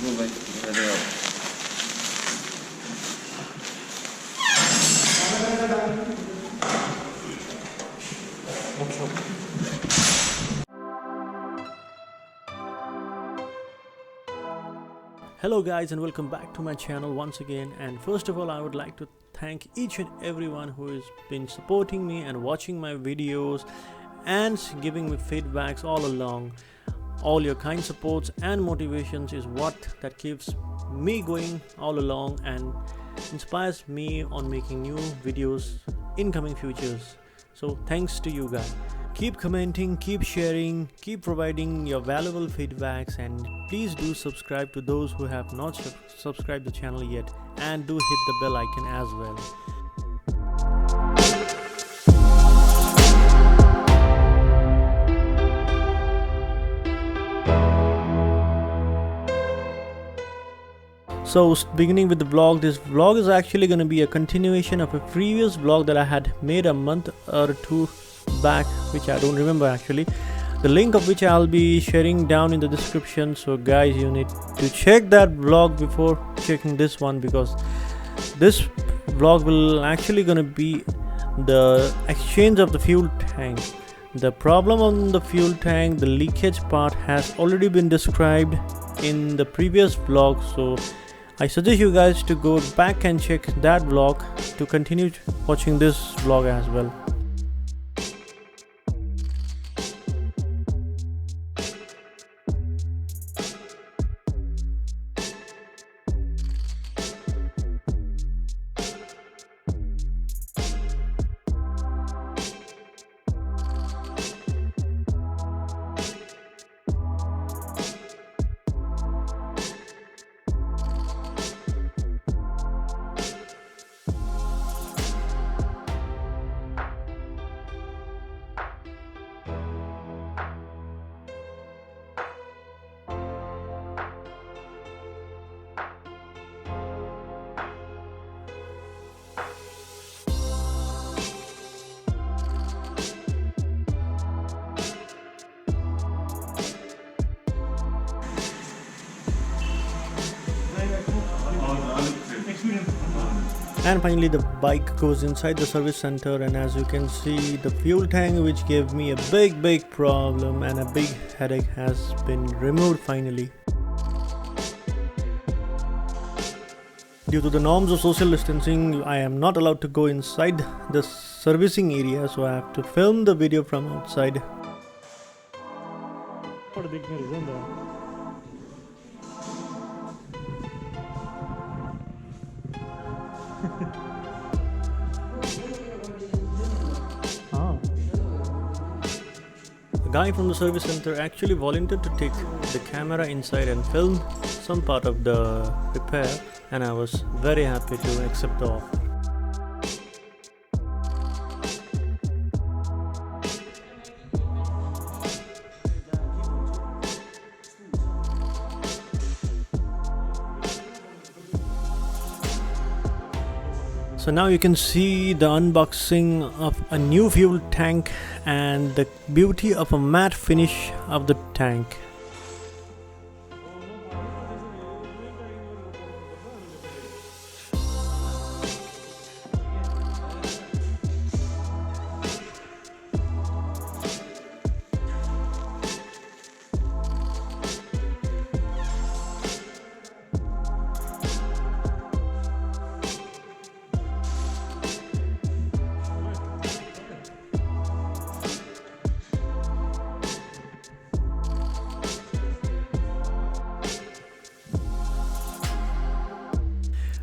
Hello guys, and welcome back to my channel once again. And first of all, I would like to thank each and everyone who has been supporting me and watching my videos and giving me feedbacks all along. All your kind supports and motivations is what that keeps me going all along and inspires me on making new videos in coming futures. So thanks to you guys. Keep commenting, keep sharing, keep providing your valuable feedbacks, and please do subscribe to those who have not subscribed the channel yet, and do hit the bell icon as well. So beginning with the vlog, this vlog is actually going to be a continuation of a previous vlog that I had made a month or two back, which I don't remember actually, the link of which I'll be sharing down in the description. So guys, you need to check that vlog before checking this one, because this vlog will actually gonna be the exchange of the fuel tank. The problem on the fuel tank, the leakage part, has already been described in the previous vlog, so I suggest you guys to go back and check that vlog to continue watching this vlog as well. And finally the bike goes inside the service center, and as you can see, the fuel tank, which gave me a big problem and a big headache, has been removed finally. Due to the norms of social distancing, I am not allowed to go inside the servicing area, so I have to film the video from outside. The guy from the service center actually volunteered to take the camera inside and film some part of the repair, and I was very happy to accept the offer. So now you can see the unboxing of a new fuel tank and the beauty of a matte finish of the tank.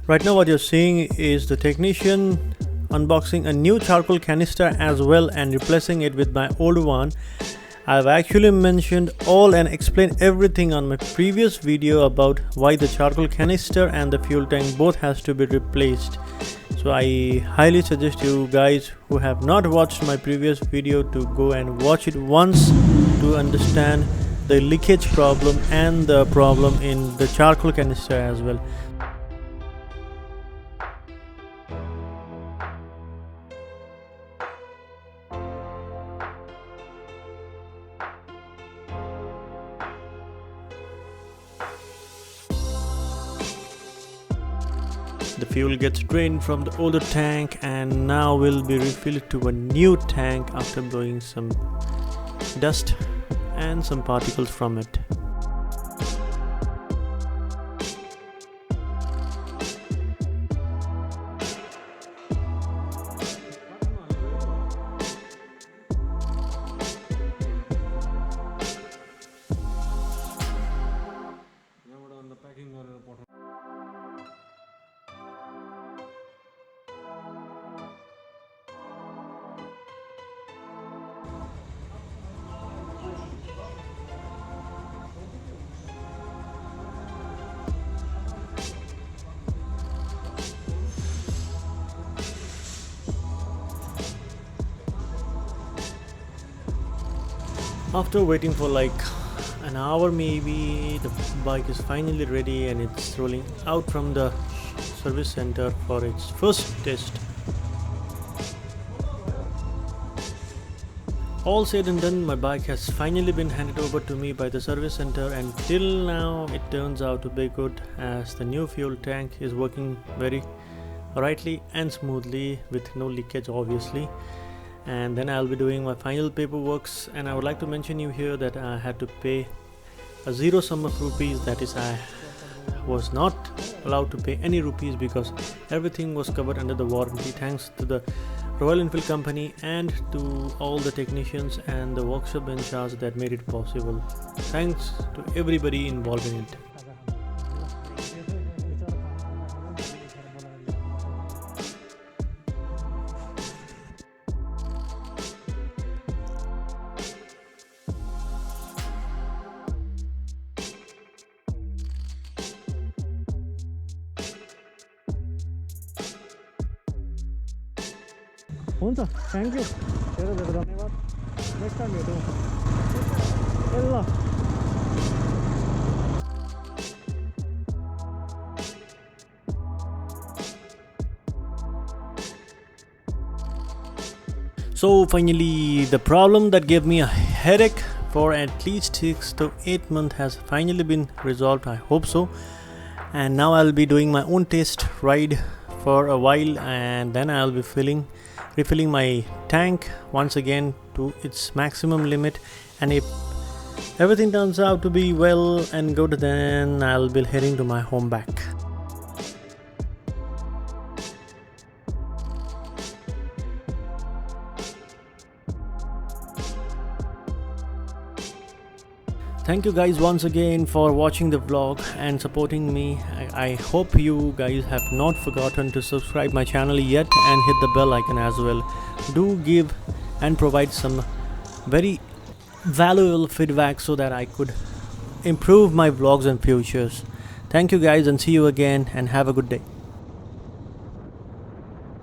Right now what you're seeing is the technician unboxing a new charcoal canister as well and replacing it with my old one. I've actually mentioned all and explained everything on my previous video about why the charcoal canister and the fuel tank both has to be replaced. So I highly suggest you guys who have not watched my previous video to go and watch it once to understand the leakage problem and the problem in the charcoal canister as well. the fuel gets drained from the older tank, and now will be refilled to a new tank after blowing some dust and some particles from it. After waiting for like an hour maybe, the bike is finally ready and it's rolling out from the service center for its first test. All said and done, my bike has finally been handed over to me by the service center, and till now it turns out to be good, as the new fuel tank is working very rightly and smoothly with no leakage obviously. And then I'll be doing my final paperwork, and I would like to mention you here that I had to pay a zero sum of rupees. That is, I was not allowed to pay any rupees because everything was covered under the warranty, thanks to the Royal Enfield company and to all the technicians and the workshop in charge that made it possible. Thanks to everybody involved in it. हुन्छ, thank you, धेरै धेरै धन्यवाद। Next time भेटौँ ल। So finally, the problem that gave me a headache for at least 6 to 8 months has finally been resolved, I hope so. And now I'll be doing my own test ride for a while, and then I'll be refilling my tank once again to its maximum limit. And if everything turns out to be well and good, then I'll be heading to my home back. Thank you guys once again for watching the vlog and supporting me. I hope you guys have not forgotten to subscribe my channel yet and hit the bell icon as well. Do give and provide some very valuable feedback so that I could improve my vlogs in futures. Thank you guys, and see you again, and have a good day.